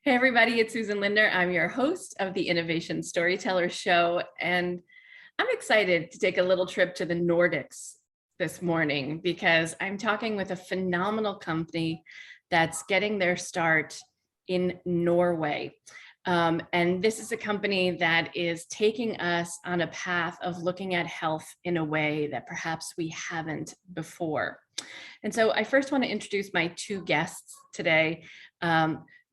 Hey everybody, it's Susan Linder. I'm your host of the Innovation Storyteller Show, and I'm excited to take a little trip to the Nordics this morning because I'm talking with a phenomenal company that's getting their start in Norway. And this is a company that is taking us on a path of looking at health in a way that perhaps we haven't before. And so I first want to introduce my two guests today.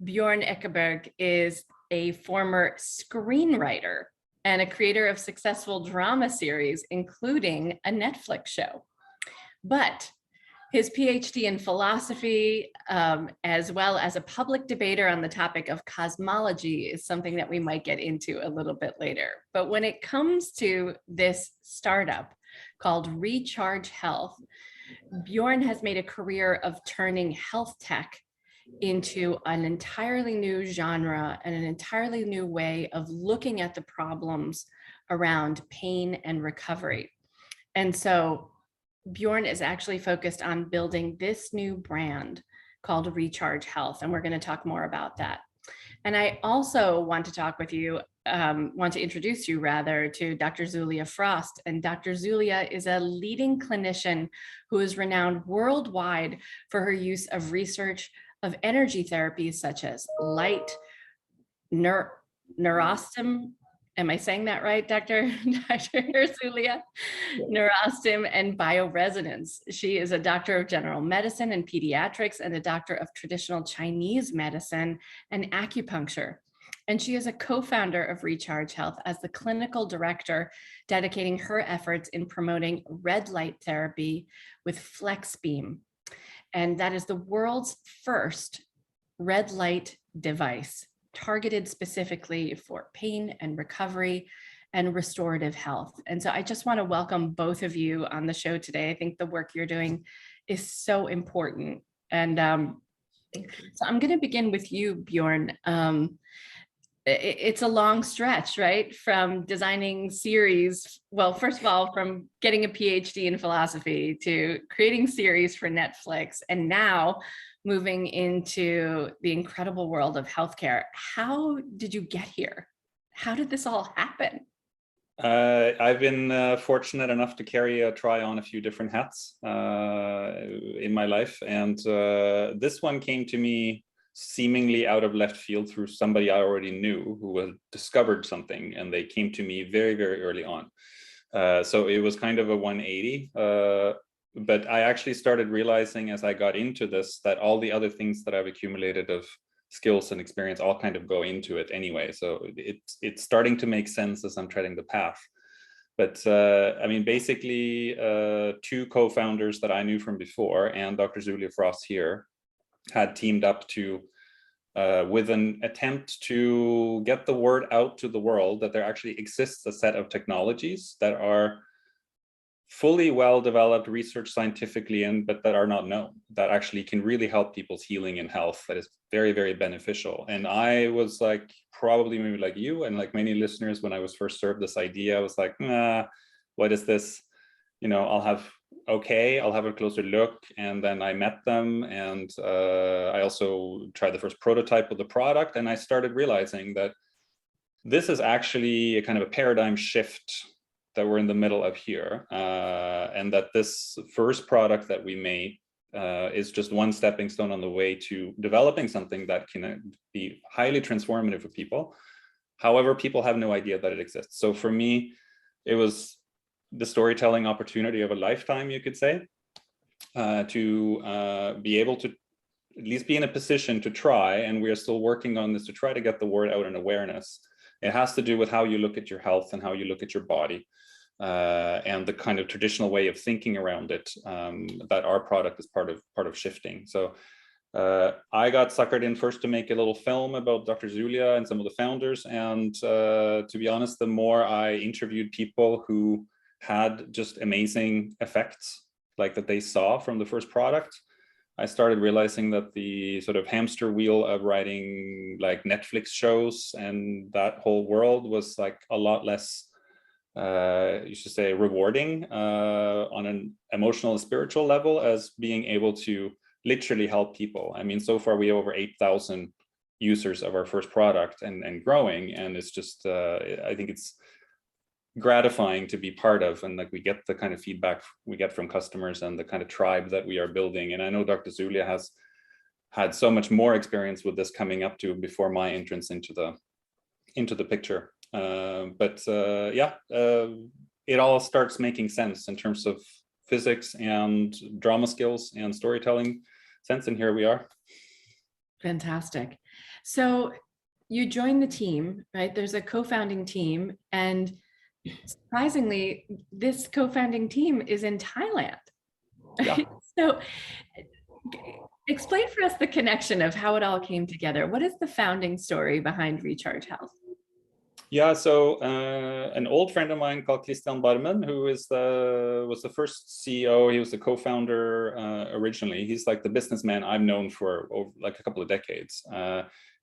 Bjorn Eckeberg is a former screenwriter and a creator of successful drama series, including a Netflix show. But his PhD in philosophy, as well as a public debater on the topic of cosmology, is something that we might get into a little bit later. But when it comes to this startup called Recharge Health, Bjorn has made a career of turning health tech into an entirely new genre and an entirely new way of looking at the problems around pain and recovery. And so Bjorn is actually focused on building this new brand called Recharge Health, and we're going to talk more about that. And I also want to talk with you, want to introduce you rather to Dr. Zulia Frost. And Dr. Zulia is a leading clinician who is renowned worldwide for her use of research of energy therapies such as light, neurostim, am I saying that right, Dr. Zulia? Neurostim and bioresonance. She is a doctor of general medicine and pediatrics and a doctor of traditional Chinese medicine and acupuncture. And she is a co-founder of Recharge Health as the clinical director, dedicating her efforts in promoting red light therapy with FlexBeam. And that is the world's first red light device targeted specifically for pain and recovery and restorative health. And so I just want to welcome both of you on the show today. I think the work you're doing is so important. And so I'm going to begin with you, Bjorn. It's a long stretch, right? From designing series, well, first of all, from getting a PhD in philosophy to creating series for Netflix, and now moving into the incredible world of healthcare. How did you get here? How did this all happen? I've been fortunate enough to try on a few different hats in my life. And this one came to me seemingly out of left field through somebody I already knew who had discovered something, and they came to me very, very early on. So it was kind of a 180. But I actually started realizing as I got into this that all the other things that I've accumulated of skills and experience all kind of go into it anyway. So it's starting to make sense as I'm treading the path. But I mean, basically, two co-founders that I knew from before and Dr. Zulia Frost here had teamed up to with an attempt to get the word out to the world that there actually exists a set of technologies that are fully well developed, research scientifically, but that are not known, that actually can really help people's healing and health, that is very, very beneficial. And I was like, probably maybe like you and like many listeners, when I was first served this idea, I was like, nah, what is this? You know, I'll have a closer look. And then I met them, and I also tried the first prototype of the product, and I started realizing that this is actually a kind of a paradigm shift that we're in the middle of here, and that this first product that we made is just one stepping stone on the way to developing something that can be highly transformative for people. However, people have no idea that it exists. So for me, it was the storytelling opportunity of a lifetime, you could say, to be able to at least be in a position to try, and we are still working on this, to try to get the word out and awareness. It has to do with how you look at your health and how you look at your body, and the kind of traditional way of thinking around it, that our product is part of shifting. So I got suckered in first to make a little film about Dr. Zulia and some of the founders. And to be honest, the more I interviewed people who had just amazing effects like that they saw from the first product, I started realizing that the sort of hamster wheel of writing like Netflix shows and that whole world was like a lot less, you should say, rewarding on an emotional and spiritual level as being able to literally help people. I mean, so far we have over 8,000 users of our first product and growing. And it's just, I think it's gratifying to be part of, and like we get the kind of feedback we get from customers and the kind of tribe that we are building. And I know Dr. Zulia has had so much more experience with this coming up to before my entrance into the picture. It all starts making sense in terms of physics and drama skills and storytelling sense, and here we are. Fantastic. So you joined the team, right? There's a co-founding team, and surprisingly, this co-founding team is in Thailand. Yeah. So explain for us the connection of how it all came together. What is the founding story behind Recharge Health? Yeah, so an old friend of mine called Christian Barmen, who was the first CEO. He was the co-founder originally. He's like the businessman I've known for like a couple of decades.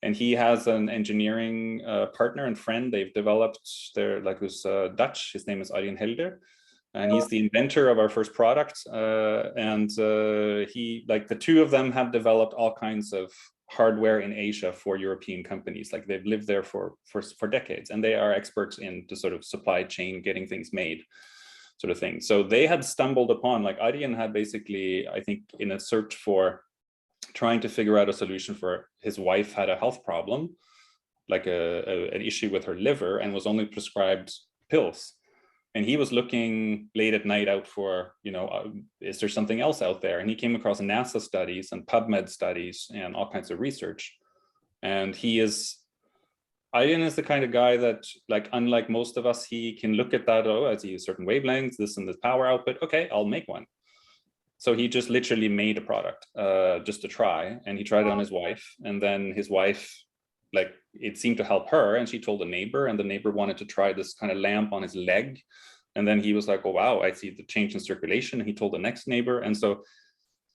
And he has an engineering partner and friend. They've developed who's Dutch. His name is Arjen Helder. And he's the inventor of our first product. The two of them have developed all kinds of hardware in Asia for European companies. Like they've lived there for decades, and they are experts in the sort of supply chain, getting things made sort of thing. So they had stumbled upon, like Arjen had basically, I think, in a search for trying to figure out a solution for his wife had a health problem, like an issue with her liver, and was only prescribed pills. And he was looking late at night out for, is there something else out there? And he came across NASA studies and PubMed studies and all kinds of research. And Arjen is the kind of guy that, like, unlike most of us, he can look at that, I see certain wavelengths, this and this power output. Okay, I'll make one. So he just literally made a product just to try. And he tried it on his wife. And then his wife, like, it seemed to help her, and she told a neighbor, and the neighbor wanted to try this kind of lamp on his leg. And then he was like, oh, wow, I see the change in circulation. And he told the next neighbor. And so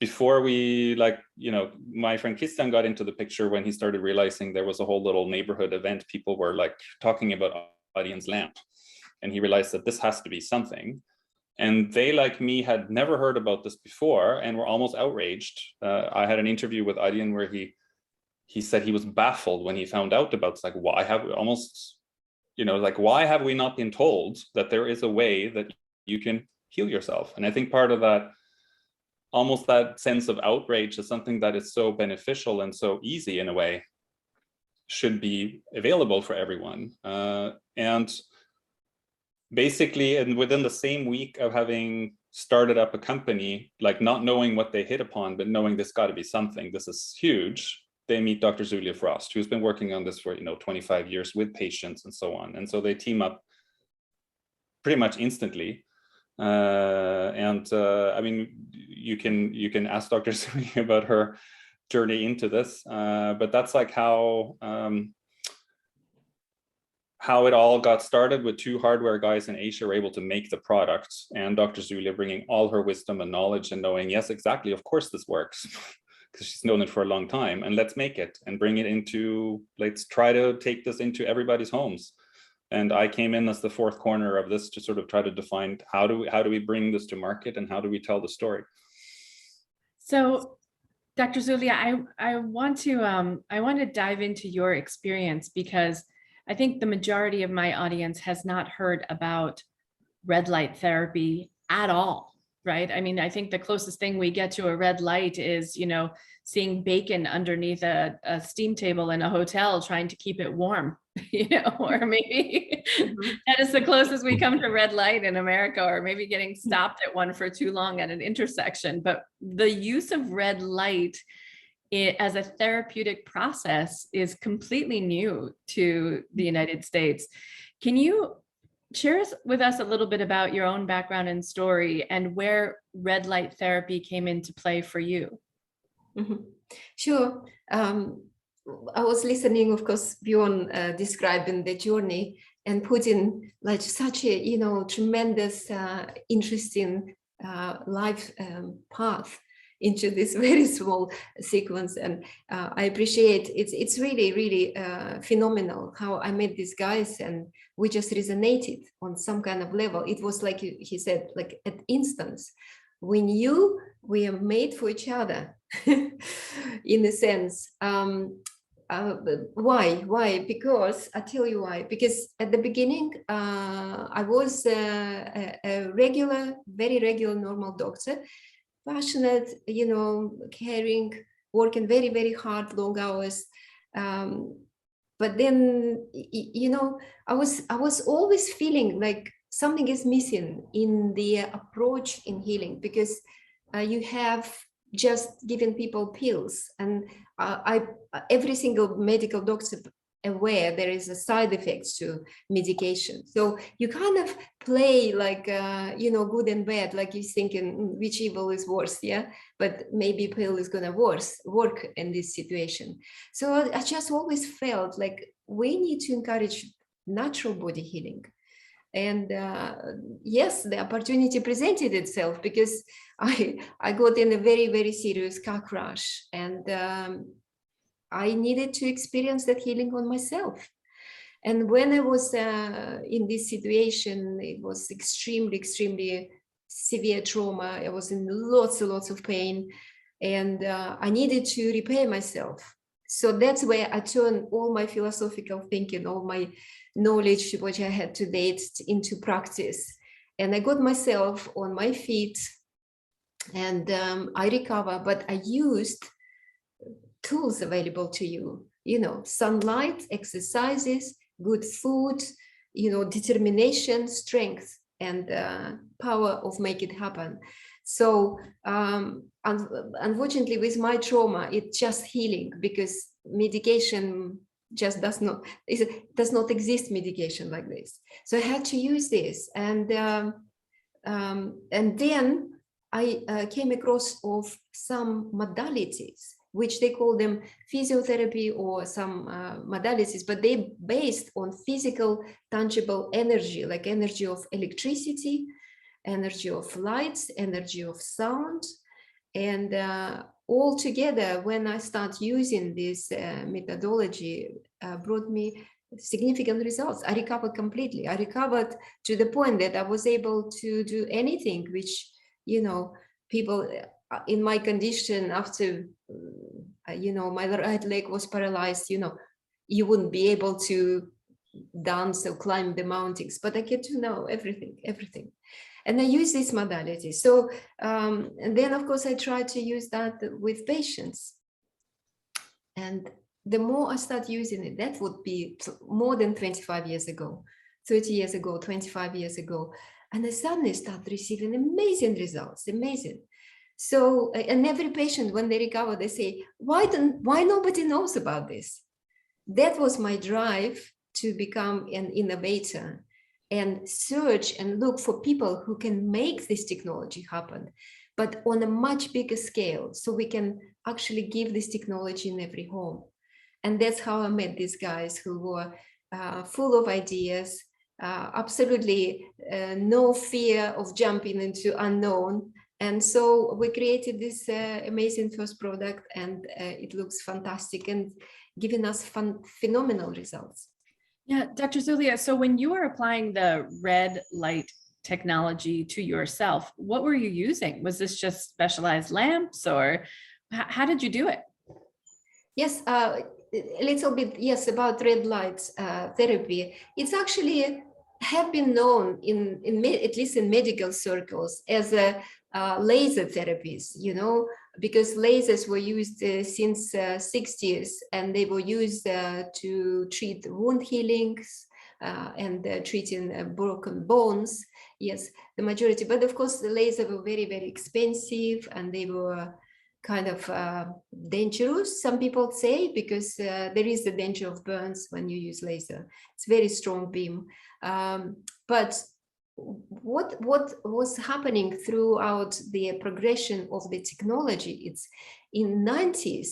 before we, my friend Christian got into the picture when he started realizing there was a whole little neighborhood event. People were like talking about Arjen's lamp. And he realized that this has to be something. And they, like me, had never heard about this before and were almost outraged. I had an interview with Arjen where he said he was baffled when he found out about, it's like, why have we why have we not been told that there is a way that you can heal yourself? And I think part of that, almost that sense of outrage, is something that is so beneficial and so easy in a way, should be available for everyone. And basically, and within the same week of having started up a company, like not knowing what they hit upon, but knowing this got to be something, this is huge, they meet Dr. Zulia Frost, who's been working on this for 25 years with patients and so on. And so they team up pretty much instantly. I mean, you can ask Dr. Zulia about her journey into this, but that's like how it all got started, with two hardware guys in Asia were able to make the product, and Dr. Zulia bringing all her wisdom and knowledge and knowing, yes, exactly, of course this works. Because she's known it for a long time, and let's make it and bring it into, let's try to take this into everybody's homes. And I came in as the fourth corner of this to sort of try to define how do we bring this to market, and how do we tell the story. So, Dr. Zulia, I want to dive into your experience, because I think the majority of my audience has not heard about red light therapy at all. Right. I mean, I think the closest thing we get to a red light is, seeing bacon underneath a steam table in a hotel, trying to keep it warm, or maybe that is the closest we come to red light in America, or maybe getting stopped at one for too long at an intersection. But the use of red light as a therapeutic process is completely new to the United States. Can you share with us a little bit about your own background and story, and where red light therapy came into play for you? Mm-hmm. Sure. I was listening, of course, Bjorn describing the journey and putting like such a, tremendous, interesting life path into this very small sequence. And I appreciate it's really, really phenomenal how I met these guys, and we just resonated on some kind of level. It was like he said, like at instance, we knew we are made for each other in a sense. Why? Because I tell you why. Because at the beginning, I was a regular, very regular, normal doctor, passionate, caring, working very, very hard, long hours. But then, I was always feeling like something is missing in the approach in healing, because you have just given people pills, and every single medical doctor aware there is a side effects to medication. So you kind of play like good and bad, like you're thinking which evil is worse, yeah, but maybe pill is gonna work in this situation. So I just always felt like we need to encourage natural body healing. And yes, the opportunity presented itself, because I got in a very, very serious car crash, and I needed to experience that healing on myself. And when I was in this situation, it was extremely, extremely severe trauma. I was in lots and lots of pain, and I needed to repair myself. So that's where I turned all my philosophical thinking, all my knowledge, which I had to date, into practice. And I got myself on my feet, and I recovered, but I used tools available to you, sunlight, exercises, good food, determination, strength, and power of make it happen. So unfortunately, with my trauma, it's just healing, because medication just does not exist, medication like this. So I had to use this, and then I came across of some modalities, which they call them physiotherapy or some modalities, but they based on physical, tangible energy, like energy of electricity, energy of lights, energy of sound. And all together, when I start using this methodology, brought me significant results. I recovered completely. I recovered to the point that I was able to do anything, which, people in my condition, after, my right leg was paralyzed, you wouldn't be able to dance or climb the mountains, but I get to know everything. And I use this modality. So, and then of course I try to use that with patients. And the more I start using it, that would be more than 25 years ago, 30 years ago, 25 years ago. And I suddenly start receiving amazing results, amazing. So, and every patient, when they recover, they say, why nobody knows about this? That was my drive to become an innovator and search and look for people who can make this technology happen, but on a much bigger scale, so we can actually give this technology in every home. And that's how I met these guys who were full of ideas, absolutely no fear of jumping into unknown. And so we created this amazing first product, and it looks fantastic and giving us phenomenal results. Yeah, Dr. Zulia, so when you were applying the red light technology to yourself, what were you using? Was this just specialized lamps, or how did you do it? Yes, a little bit, yes, about red light therapy. It's actually have been known at least in medical circles as a laser therapies, because lasers were used since 60s, and they were used to treat wound healings and treating broken bones. Yes, the majority. But of course, the lasers were very, very expensive, and they were kind of dangerous, some people say, because there is the danger of burns when you use laser. It's very strong beam. But what was happening throughout the progression of the technology, it's in 90s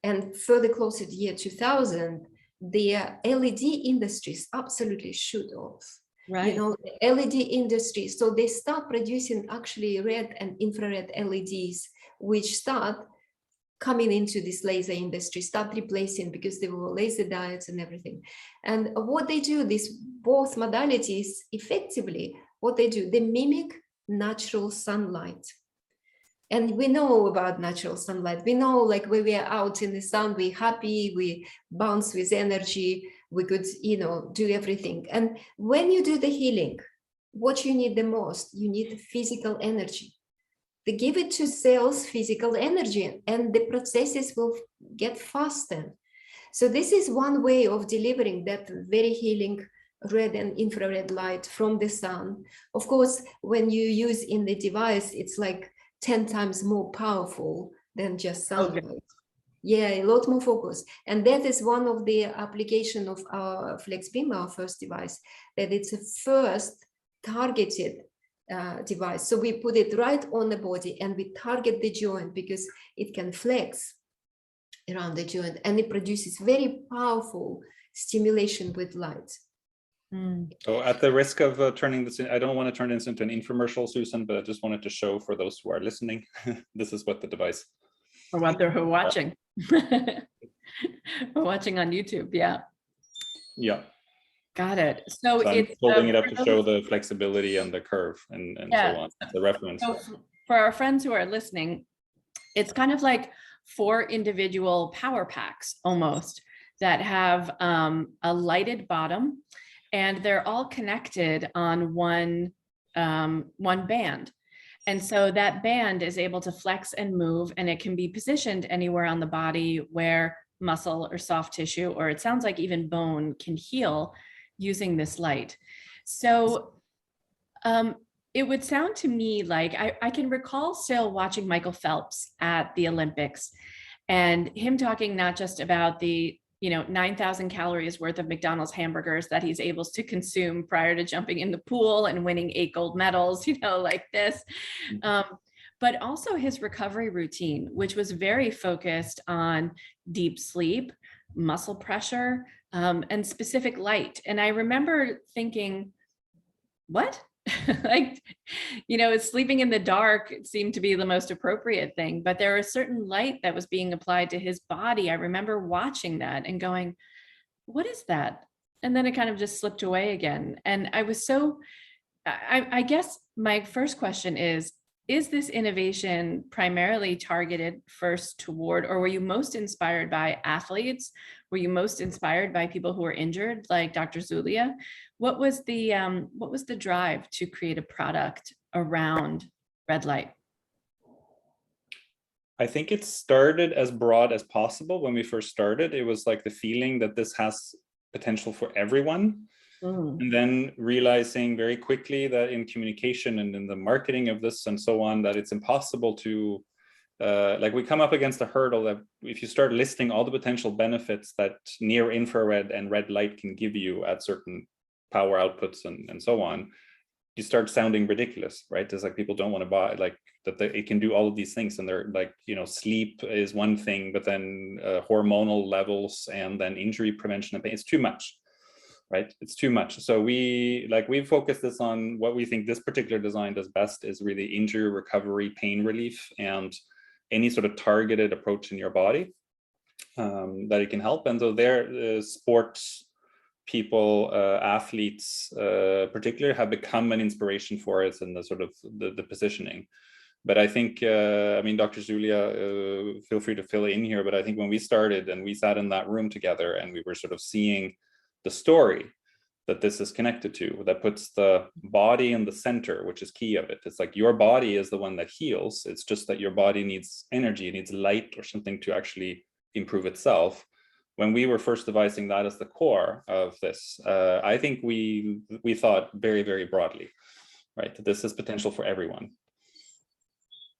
and further closer to year 2000, the LED industries absolutely shoot off. Right. The LED industry, so they start producing actually red and infrared LEDs, which start coming into this laser industry, start replacing, because there were laser diodes and everything. And what they do, these both modalities, effectively, what they do, they mimic natural sunlight. And we know about natural sunlight. We know, like, when we are out in the sun, we're happy, we bounce with energy, we could, do everything. And when you do the healing, what you need the most, you need physical energy. They give it to cells physical energy, and the processes will get faster. So this is one way of delivering that very healing red and infrared light from the sun. Of course, when you use in the device, it's like 10 times more powerful than just sunlight. Okay. Yeah, a lot more focus. And that is one of the application of our FlexBeam, our first device, that it's a first targeted device. So we put it right on the body and we target the joint because it can flex around the joint, and it produces very powerful stimulation with light. So at the risk of turning this in, I don't want to turn this into an infomercial, Susan, but I just wanted to show for those who are listening, this is what the device. Or what they're watching. We're watching on YouTube, yeah. Yeah. Got it. So it's holding it up to show the flexibility and the curve and yeah, so on, the reference. So for our friends who are listening, it's kind of like 4 individual power packs almost that have a lighted bottom, and they're all connected on one band. And so that band is able to flex and move, and it can be positioned anywhere on the body where muscle or soft tissue, or it sounds like even bone, can heal using this light. So it would sound to me like I can recall still watching Michael Phelps at the Olympics and him talking not just about the 9,000 calories worth of McDonald's hamburgers that he's able to consume prior to jumping in the pool and winning 8 gold medals, like this. But also his recovery routine, which was very focused on deep sleep, muscle pressure, and specific light. And I remember thinking, what? Like, sleeping in the dark seemed to be the most appropriate thing, but there was certain light that was being applied to his body. I remember watching that and going, what is that? And then it kind of just slipped away again. And I was I guess my first question is this innovation primarily targeted first toward, or were you most inspired by athletes? Were you most inspired by people who were injured, like Dr. Zulia? What was the drive to create a product around red light? I think it started as broad as possible. When we first started, it was like the feeling that this has potential for everyone. And then realizing very quickly that in communication and in the marketing of this and so on, that it's impossible to, we come up against a hurdle that if you start listing all the potential benefits that near infrared and red light can give you at certain power outputs and so on, you start sounding ridiculous, right? It's like people don't want to buy, it can do all of these things, and they're like, sleep is one thing, but then hormonal levels and then injury prevention and pain, it's too much. Right, it's too much. So we focus this on what we think this particular design does best is really injury recovery, pain relief, and any sort of targeted approach in your body that it can help. And so there, sports people, athletes, particularly, have become an inspiration for it and the sort of the positioning. But I think, Dr. Zulia, feel free to fill in here. But I think when we started and we sat in that room together and we were sort of seeing the story that this is connected to, that puts the body in the center, which is key of it. It's like your body is the one that heals. It's just that your body needs energy, it needs light or something to actually improve itself. When we were first devising that as the core of this, I think we thought very, very broadly, right? That this is potential for everyone.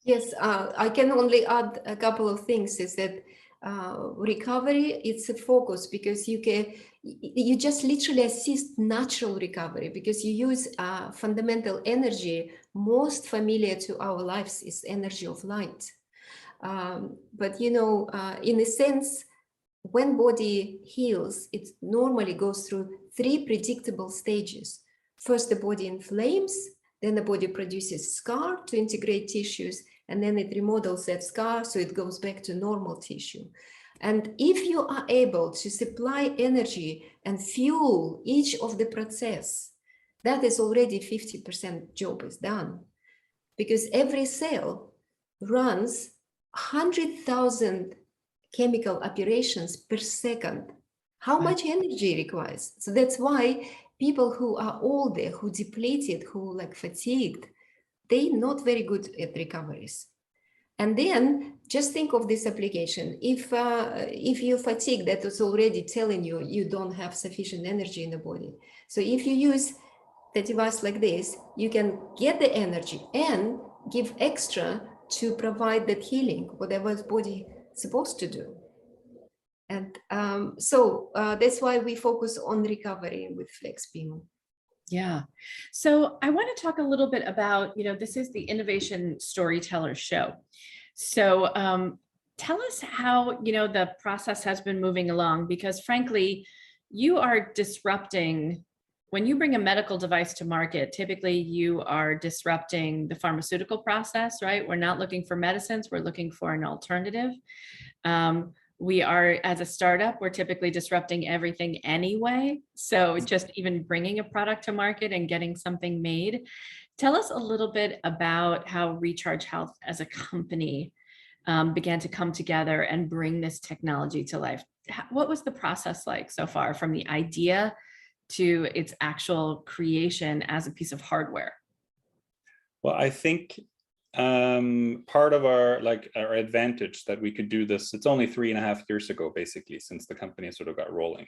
Yes, I can only add a couple of things. Is that recovery, it's a focus, because you just literally assist natural recovery, because you use fundamental energy. Most familiar to our lives is energy of light, but in a sense, when body heals, it normally goes through 3 predictable stages. First, the body inflames, then the body produces scar to integrate tissues, and then it remodels that scar so it goes back to normal tissue. And if you are able to supply energy and fuel each of the process, that is already 50% job is done. Because every cell runs 100,000 chemical operations per second. How much energy it requires? So that's why people who are older, who depleted, who like fatigued, they're not very good at recoveries. And then just think of this application. If you're fatigued, that is already telling you you don't have sufficient energy in the body. So if you use the device like this, you can get the energy and give extra to provide that healing, whatever the body is supposed to do. And so that's why we focus on recovery with FlexBeam. Yeah. So I want to talk a little bit about, this is the Innovation Storyteller Show. So tell us how, the process has been moving along, because frankly, you are disrupting, when you bring a medical device to market, typically you are disrupting the pharmaceutical process, right? We're not looking for medicines, we're looking for an alternative. We are, as a startup, we're typically disrupting everything anyway. So just even bringing a product to market and getting something made. Tell us a little bit about how Recharge Health as a company began to come together and bring this technology to life. What was the process like so far, from the idea to its actual creation as a piece of hardware? Well, I think part of our advantage that we could do this, it's only 3.5 years ago, basically, since the company sort of got rolling,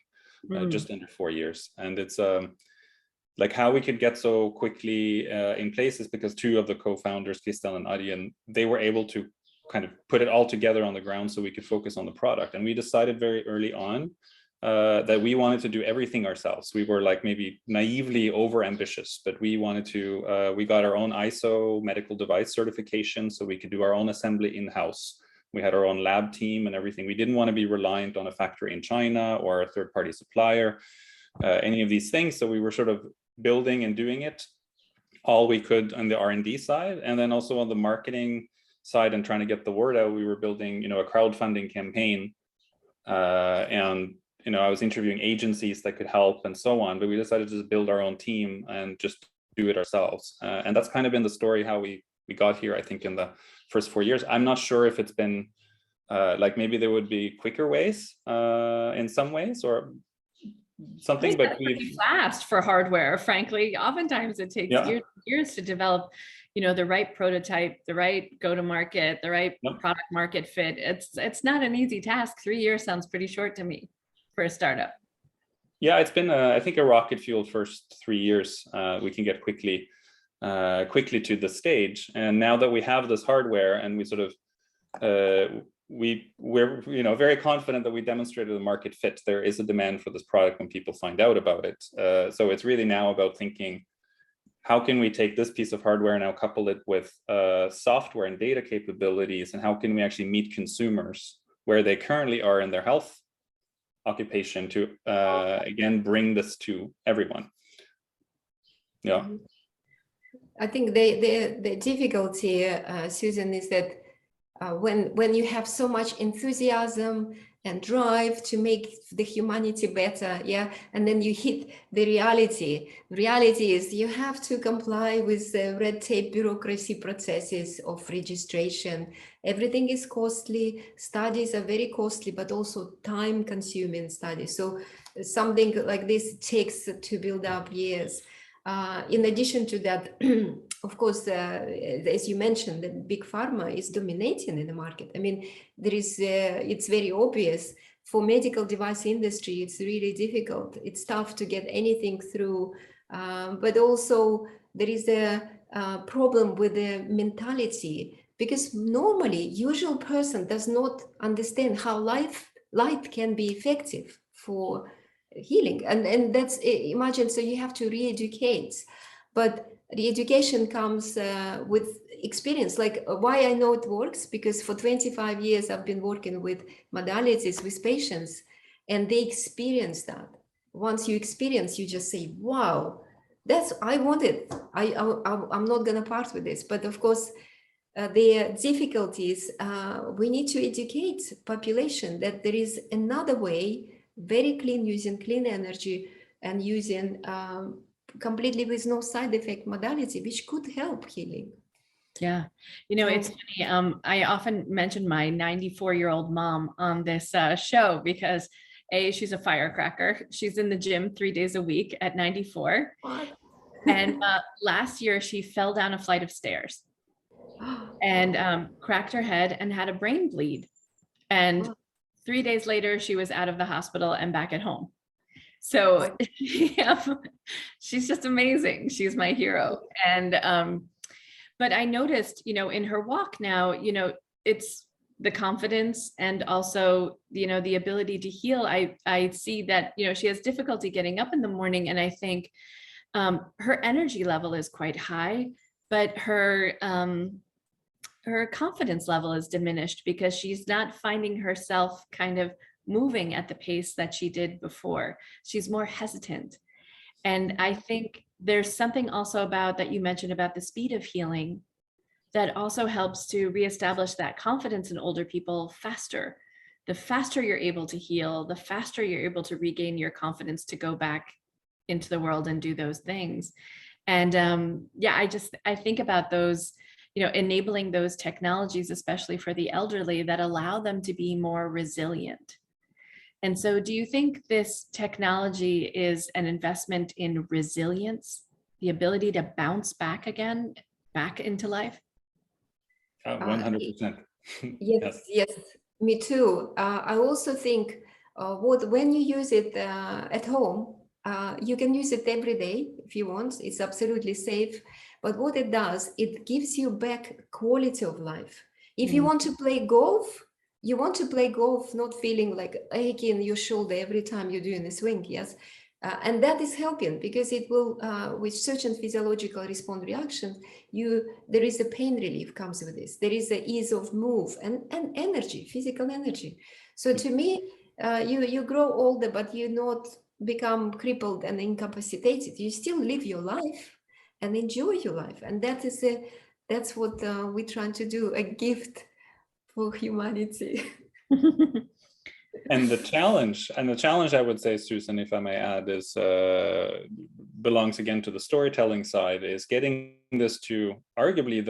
just under 4 years. And it's like how we could get so quickly in place is because two of the co-founders, Kristel and Arjen, they were able to kind of put it all together on the ground so we could focus on the product. And we decided very early on that we wanted to do everything ourselves. We were like maybe naively over ambitious, but we wanted to, we got our own ISO medical device certification so we could do our own assembly in-house. We had our own lab team and everything. We didn't want to be reliant on a factory in China or a third-party supplier, any of these things. So we were sort of building and doing it all we could on the R&D side. And then also on the marketing side and trying to get the word out, we were building, a crowdfunding campaign. And I was interviewing agencies that could help and so on, but we decided to just build our own team and just do it ourselves. And that's kind of been the story, how we got here, I think, in the first 4 years. I'm not sure if it's been like maybe there would be quicker ways in some ways or something, but we've fast for hardware, frankly. Oftentimes it takes years to develop, the right prototype, the right go-to-market, the right product market fit. It's not an easy task. 3 years sounds pretty short to me for a startup. Yeah, it's been, I think, a rocket fueled first 3 years. We can get quickly to the stage. And now that we have this hardware and we sort of, we're very confident that we demonstrated the market fit. There is a demand for this product when people find out about it. So it's really now about thinking, how can we take this piece of hardware and now couple it with software and data capabilities, and how can we actually meet consumers where they currently are in their health occupation to again bring this to everyone. Yeah, I think the difficulty, Susan, is that when you have so much enthusiasm and drive to make the humanity better, and then you hit the reality. Reality is you have to comply with the red tape bureaucracy processes of registration. Everything is costly. Studies are very costly, but also time consuming studies. So something like this takes to build up years. In addition to that, of course, as you mentioned, the big pharma is dominating in the market. I mean, there is, it's very obvious for medical device industry, it's really difficult. It's tough to get anything through, but also there is a problem with the mentality, because normally usual person does not understand how light can be effective for healing. And that's, imagine, so you have to re-educate, but re-education comes with experience. Like why I know it works, because for 25 years I've been working with modalities with patients, and they experience that. Once you experience, you just say, wow, that's, I want it. I'm not gonna part with this. But of course, the difficulties, we need to educate population that there is another way, very clean, using clean energy and using completely with no side effect modality, which could help healing. Yeah. It's funny. I often mention my 94-year-old mom on this show because she's a firecracker. She's in the gym 3 days a week at 94. What? And last year she fell down a flight of stairs and cracked her head and had a brain bleed. And 3 days later, she was out of the hospital and back at home. So yeah, she's just amazing. She's my hero. And but I noticed, in her walk now, it's the confidence and also, the ability to heal. I see that, she has difficulty getting up in the morning, and I think her energy level is quite high, but her confidence level is diminished because she's not finding herself kind of moving at the pace that she did before. She's more hesitant. And I think there's something also about that you mentioned about the speed of healing that also helps to reestablish that confidence in older people faster. The faster you're able to heal, the faster you're able to regain your confidence to go back into the world and do those things. And I think about those, enabling those technologies, especially for the elderly, that allow them to be more resilient. And so do you think this technology is an investment in resilience, the ability to bounce back again, back into life? 100%. Yes, me too. I also think when you use it at home, you can use it every day if you want. It's absolutely safe. But what it does, it gives you back quality of life. If you want to play golf, you want to play golf, not feeling like aching in your shoulder every time you're doing a swing, yes? And that is helping because it will, with certain physiological response reactions, there is a pain relief comes with this. There is the ease of move and energy, physical energy. So to me, you grow older, but you not become crippled and incapacitated. You still live your life and enjoy your life. And that's what we're trying to do, a gift for humanity. And the challenge I would say, Susan, if I may add, is belongs again to the storytelling side, is getting this to arguably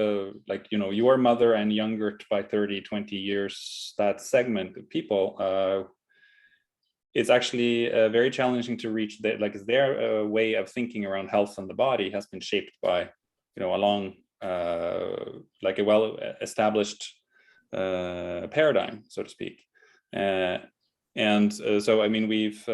your mother and younger by 30, 20 years, that segment of people. It's actually very challenging to reach their way of thinking around health and the body has been shaped by, a long, a well-established paradigm, so to speak. So, I mean, we've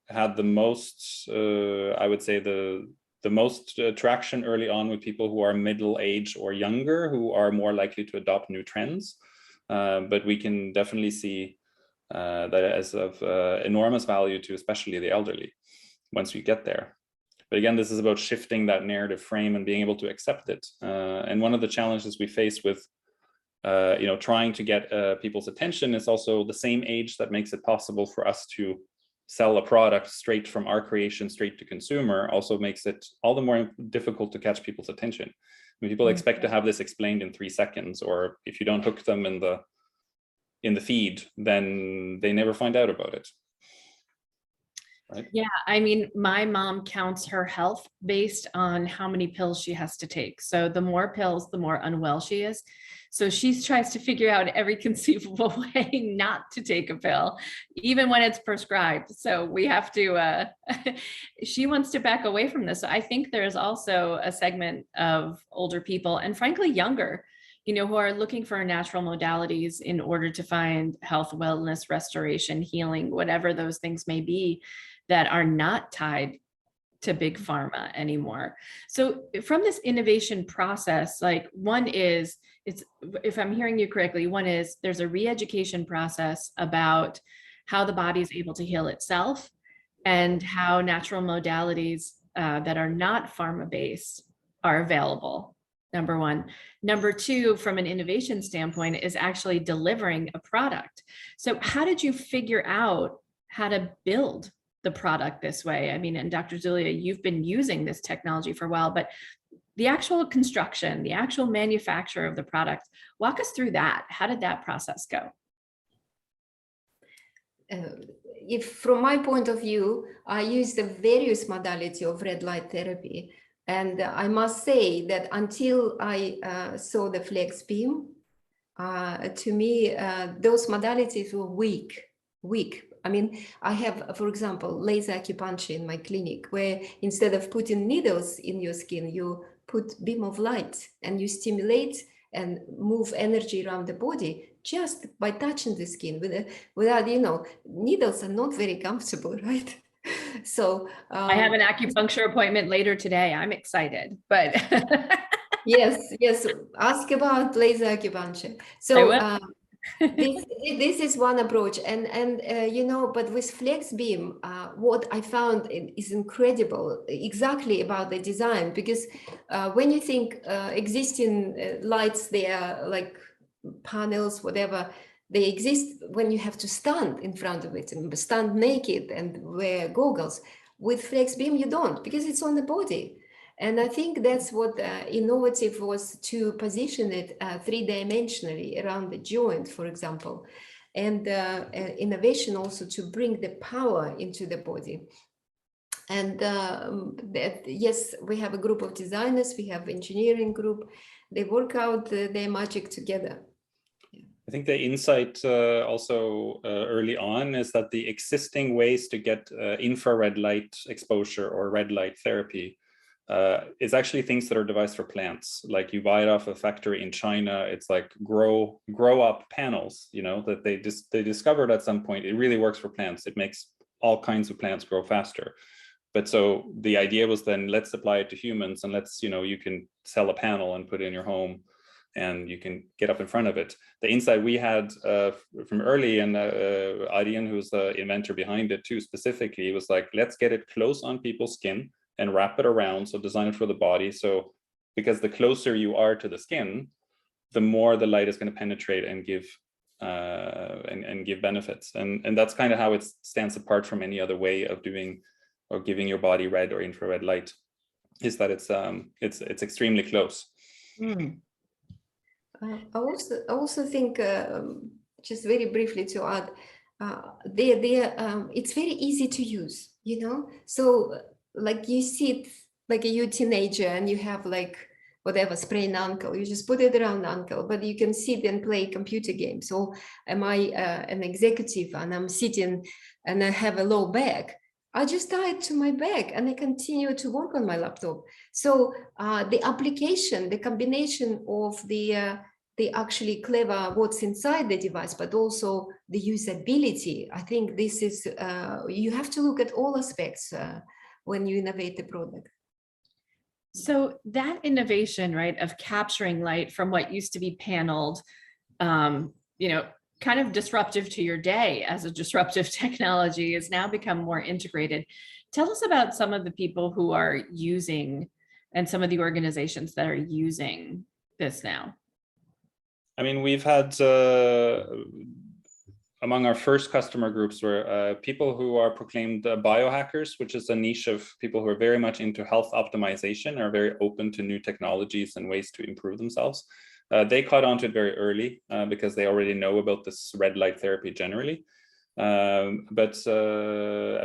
had the most, I would say the most traction early on with people who are middle-aged or younger, who are more likely to adopt new trends. But we can definitely see that as of enormous value to especially the elderly once we get there. But again, this is about shifting that narrative frame and being able to accept it. And one of the challenges we face with trying to get people's attention is also the same age that makes it possible for us to sell a product straight from our creation straight to consumer, also makes it all the more difficult to catch people's attention. I mean, people expect to have this explained in 3 seconds, or if you don't hook them in the feed, then they never find out about it. Right? Yeah, I mean, my mom counts her health based on how many pills she has to take. So the more pills, the more unwell she is. So she tries to figure out every conceivable way not to take a pill, even when it's prescribed. So we have to, she wants to back away from this. So I think there's also a segment of older people, and frankly, younger, who are looking for natural modalities in order to find health, wellness, restoration, healing, whatever those things may be, that are not tied to big pharma anymore. So from this innovation process, one is, if I'm hearing you correctly, one is there's a re-education process about how the body is able to heal itself and how natural modalities that are not pharma-based are available. Number one. Number two, from an innovation standpoint, is actually delivering a product. So how did you figure out how to build the product this way? I mean, and Dr. Zulia, you've been using this technology for a while, but the actual construction, the actual manufacture of the product, walk us through that. How did that process go? If from my point of view, I use the various modality of red light therapy. And I must say that until I saw the FlexBeam, to me, those modalities were weak. I mean, I have, for example, laser acupuncture in my clinic, where instead of putting needles in your skin, you put beam of light and you stimulate and move energy around the body just by touching the skin without, you know, needles are not very comfortable, right? So I have an acupuncture appointment later today. I'm excited, but yes, ask about laser acupuncture. So this is one approach, and you know, but with FlexBeam, what I found is incredible exactly about the design, because when you think existing lights, they are like panels, whatever, they exist when you have to stand in front of it and stand naked and wear goggles. With FlexBeam, you don't, because it's on the body. And I think that's what innovative was, to position it three-dimensionally around the joint, for example, and innovation also to bring the power into the body. And yes, we have a group of designers, we have engineering group, they work out their magic together. I think the insight also early on is that the existing ways to get infrared light exposure or red light therapy is actually things that are devised for plants. Like you buy it off a factory in China, it's like grow up panels, you know, that they discovered at some point it really works for plants. It makes all kinds of plants grow faster. But so the idea was then, let's apply it to humans, and let's, you know, you can sell a panel and put it in your home and you can get up in front of it. The insight we had from early, and Arjen, who's the inventor behind it too, specifically, was like, let's get it close on people's skin and wrap it around, so design it for the body. So because the closer you are to the skin, the more the light is going to penetrate and give give benefits. And that's kind of how it stands apart from any other way of doing or giving your body red or infrared light, is that it's extremely close. Mm. I also think, just very briefly to add, it's very easy to use, you know. So like you sit like a teenager and you have like whatever sprained ankle, you just put it around the ankle, but you can sit and play computer games. So am I an executive and I'm sitting and I have a low back, I just tie it to my back and I continue to work on my laptop. So the application, the combination of the actually clever what's inside the device, but also the usability, I think this is, you have to look at all aspects when you innovate the product. So that innovation, right, of capturing light from what used to be paneled, you know, kind of disruptive to your day as a disruptive technology, has now become more integrated. Tell us about some of the people who are using, and some of the organizations that are using this now. I mean, we've had among our first customer groups were people who are proclaimed biohackers, which is a niche of people who are very much into health optimization, are very open to new technologies and ways to improve themselves. They caught on to it very early because they already know about this red light therapy generally. I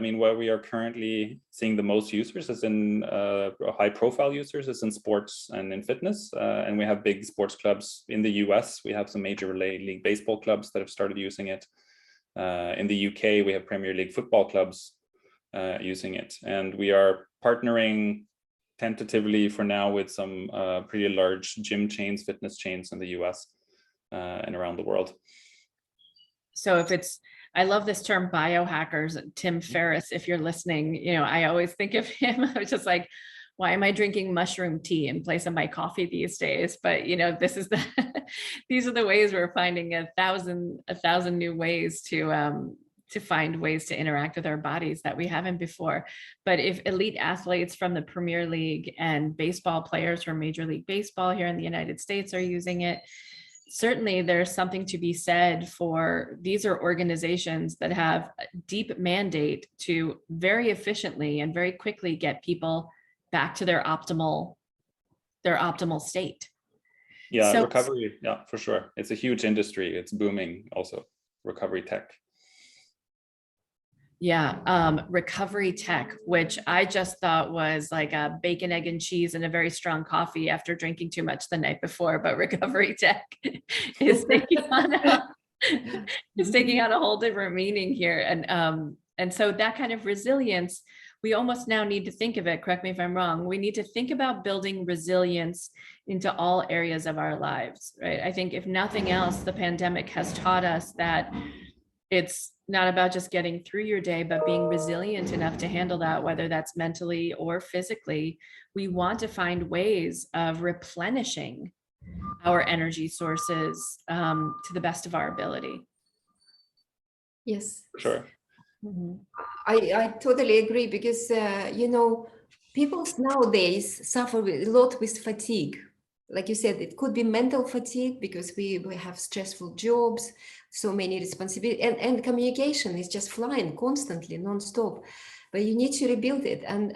mean, where we are currently seeing the most users is in high profile users, is in sports and in fitness. And we have big sports clubs in the US. We have some major league baseball clubs that have started using it. In the UK, we have Premier League football clubs using it. And we are partnering tentatively for now with some pretty large gym chains, fitness chains in the US and around the world. So if it's, I love this term biohackers, Tim Ferriss, if you're listening, you know, I always think of him. I was just like, why am I drinking mushroom tea in place of my coffee these days? But, you know, this is the, these are the ways we're finding a thousand new ways to find ways to interact with our bodies that we haven't before. But if elite athletes from the Premier League and baseball players from Major League Baseball here in the United States are using it, certainly there's something to be said for, these are organizations that have a deep mandate to very efficiently and very quickly get people back to their optimal state. Yeah, so, recovery, yeah, for sure. It's a huge industry. It's booming also, recovery tech. Yeah, recovery tech, which I just thought was like a bacon, egg, and cheese and a very strong coffee after drinking too much the night before. But recovery tech is taking on a whole different meaning here. And so that kind of resilience, we almost now need to think of it, correct me if I'm wrong, we need to think about building resilience into all areas of our lives, right? I think if nothing else, the pandemic has taught us that it's not about just getting through your day, but being resilient enough to handle that, whether that's mentally or physically. We want to find ways of replenishing our energy sources to the best of our ability. Yes. Sure. I totally agree, because, people nowadays suffer a lot with fatigue. Like you said, it could be mental fatigue because we have stressful jobs, so many responsibilities, and communication is just flying constantly, non-stop. But you need to rebuild it, and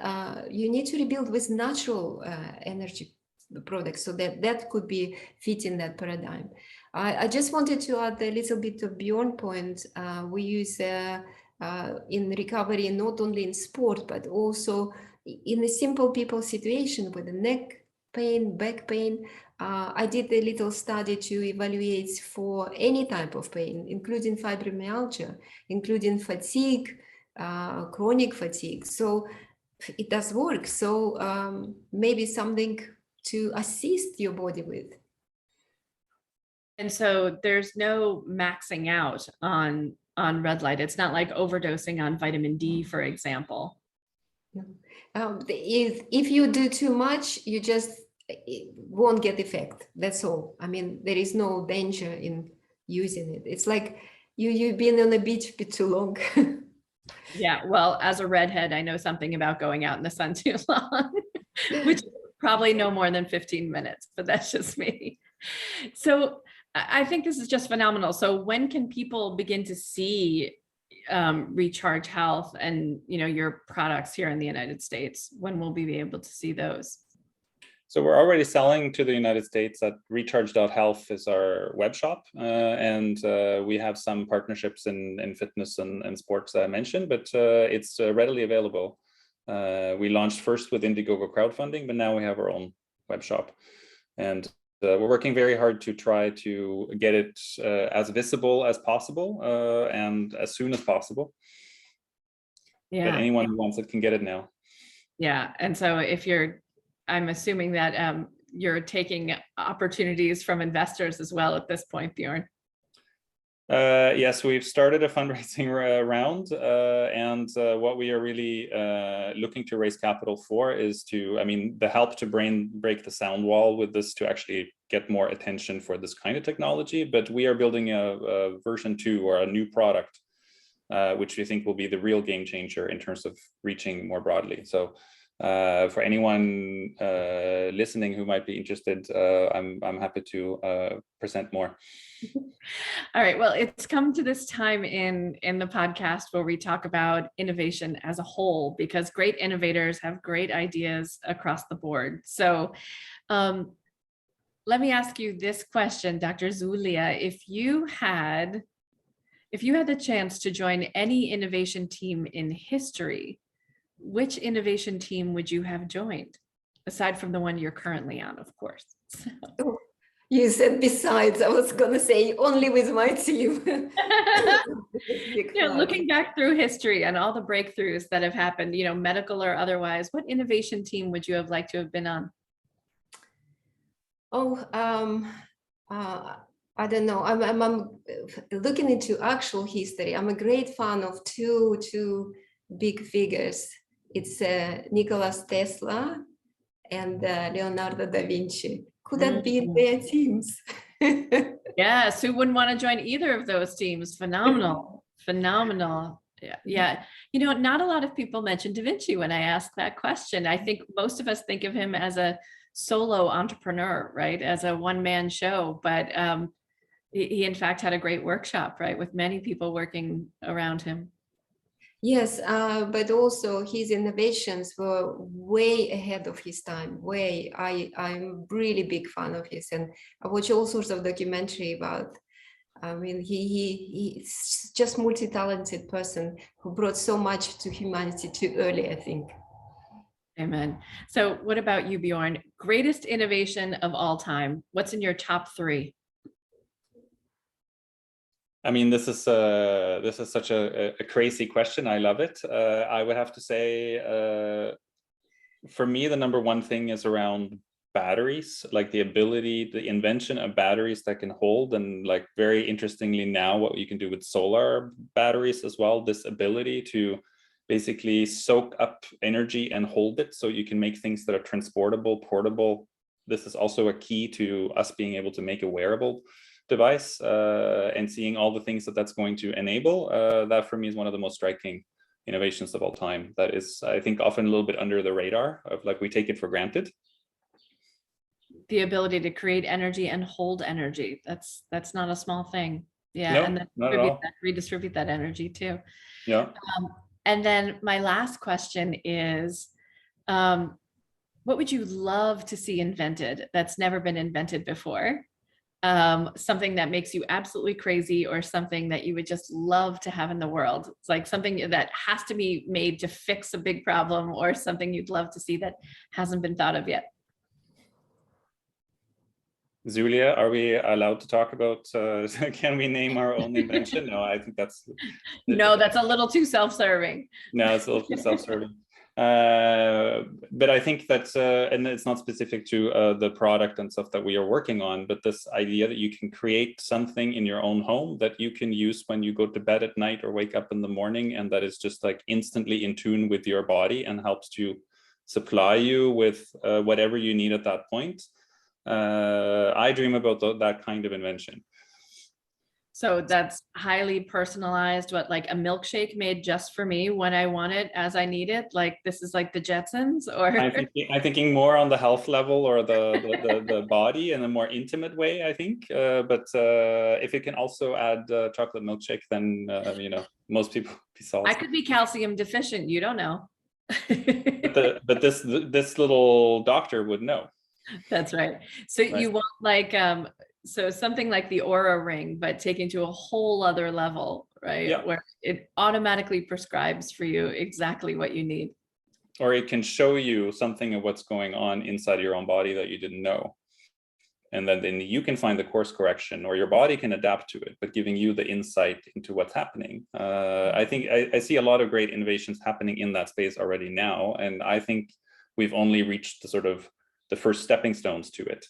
you need to rebuild with natural energy products, so that could be fit in that paradigm. I just wanted to add a little bit of Bjorn point. We use in recovery, not only in sport, but also in a simple people situation with the neck pain, back pain. I did a little study to evaluate for any type of pain, including fibromyalgia, including fatigue, chronic fatigue. So it does work. So maybe something to assist your body with. And so there's no maxing out on red light. It's not like overdosing on vitamin D, for example. If you do too much, you just won't get effect. That's all. I mean, there is no danger in using it. It's like you've been on the beach a bit too long. Yeah, well, as a redhead, I know something about going out in the sun too long, which is probably no more than 15 minutes, but that's just me. So I think this is just phenomenal. So when can people begin to see Recharge Health and your products here in the United States? When will we be able to see those? So we're already selling to the United States at recharge.health is our web shop. And we have some partnerships in fitness and sports that I mentioned, but it's readily available. We launched first with Indiegogo crowdfunding, but now we have our own web shop. And we're working very hard to try to get it as visible as possible and as soon as possible. Yeah. But anyone who wants it can get it now. Yeah. And so I'm assuming that you're taking opportunities from investors as well at this point, Bjorn. Yes, we've started a fundraising round, and what we are really looking to raise capital for is the help to break the sound wall with this, to actually get more attention for this kind of technology. But we are building a version 2 or a new product, which we think will be the real game changer in terms of reaching more broadly. So for anyone listening who might be interested, I'm happy to present more. All right. Well, it's come to this time in the podcast where we talk about innovation as a whole, because great innovators have great ideas across the board. So let me ask you this question, Dr. Zulia. If you had the chance to join any innovation team in history, which innovation team would you have joined, aside from the one you're currently on, of course? Oh, you said besides. I was going to say only with my team. Looking back through history and all the breakthroughs that have happened, medical or otherwise, what innovation team would you have liked to have been on? I don't know. I'm looking into actual history. I'm a great fan of two big figures. It's Nikola Tesla and Leonardo da Vinci. Could that be in their teams? Yes, who wouldn't want to join either of those teams? Phenomenal. Yeah. Not a lot of people mention Da Vinci when I ask that question. I think most of us think of him as a solo entrepreneur, right? As a one-man show, but he in fact had a great workshop, right? With many people working around him. Yes, but also his innovations were way ahead of his time. I'm really big fan of his, and I watch all sorts of documentary about I mean, he's just multi-talented person who brought so much to humanity too early, I think. Amen. So what about you, Bjorn? Greatest innovation of all time. What's in your top 3? I mean, this is such a crazy question. I love it. I would have to say, for me, the number one thing is around batteries, like the ability, the invention of batteries that can hold, and like very interestingly now, what you can do with solar batteries as well. This ability to basically soak up energy and hold it, so you can make things that are transportable, portable. This is also a key to us being able to make a wearable device, and seeing all the things that that's going to enable. That for me is one of the most striking innovations of all time. That is, I think, often a little bit under the radar of, like, we take it for granted. The ability to create energy and hold energy. That's not a small thing. Yeah, No, and then redistribute that energy too. Yeah. And then my last question is, what would you love to see invented that's never been invented before? Something that makes you absolutely crazy, or something that you would just love to have in the world. It's like something that has to be made to fix a big problem, or something you'd love to see that hasn't been thought of yet. Zulia, are we allowed to talk about, can we name our own invention? No, I think that's... No, that's a little too self-serving. No, it's a little too self-serving. But I think that's, and it's not specific to the product and stuff that we are working on, but this idea that you can create something in your own home that you can use when you go to bed at night or wake up in the morning, and that is just like instantly in tune with your body and helps to supply you with whatever you need at that point. I dream about that kind of invention. So that's highly personalized, what, like a milkshake made just for me when I want it, as I need it? Like this is like the Jetsons, or? I'm thinking more on the health level, or the body in a more intimate way, I think. But if it can also add chocolate milkshake, then you know, most people be solved. I could be calcium deficient, you don't know. but this little doctor would know. That's right. So Right. You want like so something like the Aura ring, but taken to a whole other level, right? Yeah. Where it automatically prescribes for you exactly what you need. Or it can show you something of what's going on inside your own body that you didn't know. And then you can find the course correction, or your body can adapt to it, but giving you the insight into what's happening. I think I see a lot of great innovations happening in that space already now. And I think we've only reached the first stepping stones to it.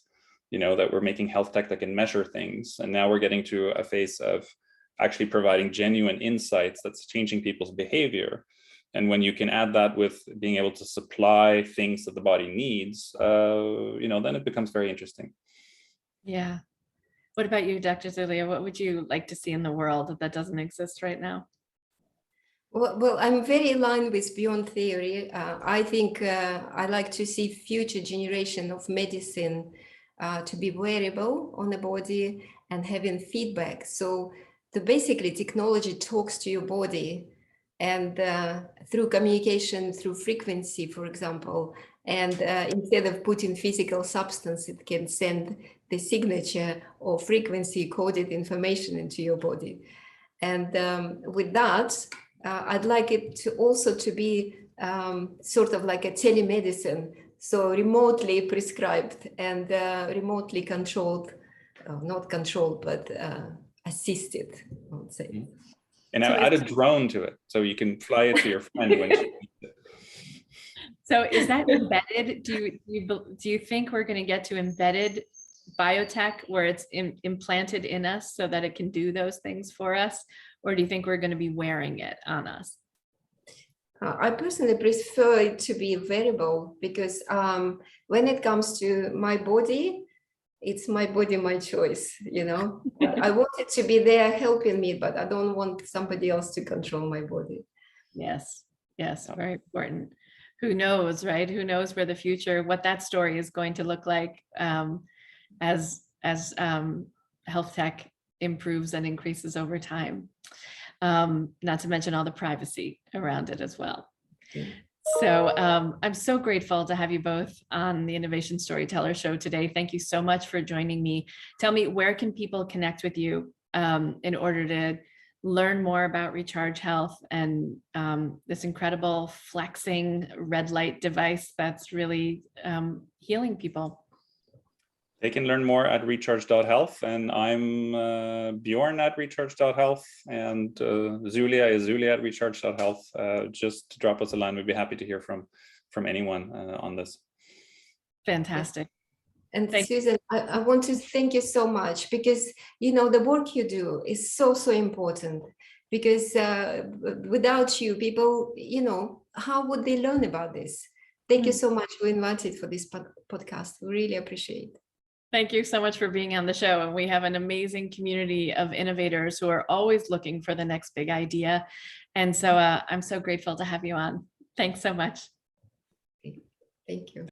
You know, that we're making health tech that can measure things. And now we're getting to a phase of actually providing genuine insights that's changing people's behavior. And when you can add that with being able to supply things that the body needs, you know, then it becomes very interesting. Yeah. What about you, Dr. Zulia? What would you like to see in the world that doesn't exist right now? Well, I'm very aligned with Bjorn theory. I think I like to see future generation of medicine to be wearable on the body and having feedback. So basically technology talks to your body, and through communication, through frequency, for example, and instead of putting physical substance, it can send the signature or frequency coded information into your body. And with that, I'd like it to also to be sort of like a telemedicine, so remotely prescribed and remotely controlled, not controlled, but assisted, I would say. And I add a drone to it, so you can fly it to your friend when she needs it. So is that embedded? Do you think we're going to get to embedded biotech where it's implanted in us so that it can do those things for us? Or do you think we're going to be wearing it on us? I personally prefer it to be wearable, because when it comes to my body, it's my body, my choice, you know. I want it to be there helping me, but I don't want somebody else to control my body. Yes, yes, very important. Who knows, right? Who knows where the future, what that story is going to look like as health tech improves and increases over time. Not to mention all the privacy around it as well. So I'm so grateful to have you both on the Innovation Storyteller Show today. Thank you so much for joining me. Tell me, where can people connect with you in order to learn more about Recharge Health and this incredible flexing red light device that's really healing people. They can learn more at recharge.health, and I'm Bjorn at recharge.health, and Zulia is Zulia at recharge.health. Just drop us a line. We'd be happy to hear from anyone on this. Fantastic. And Susan, I want to thank you so much, because, you know, the work you do is so, so important, because without you, people, you know, how would they learn about this? Thank you so much for inviting for this podcast. We really appreciate it. Thank you so much for being on the show. And we have an amazing community of innovators who are always looking for the next big idea. And so I'm so grateful to have you on. Thanks so much. Thank you.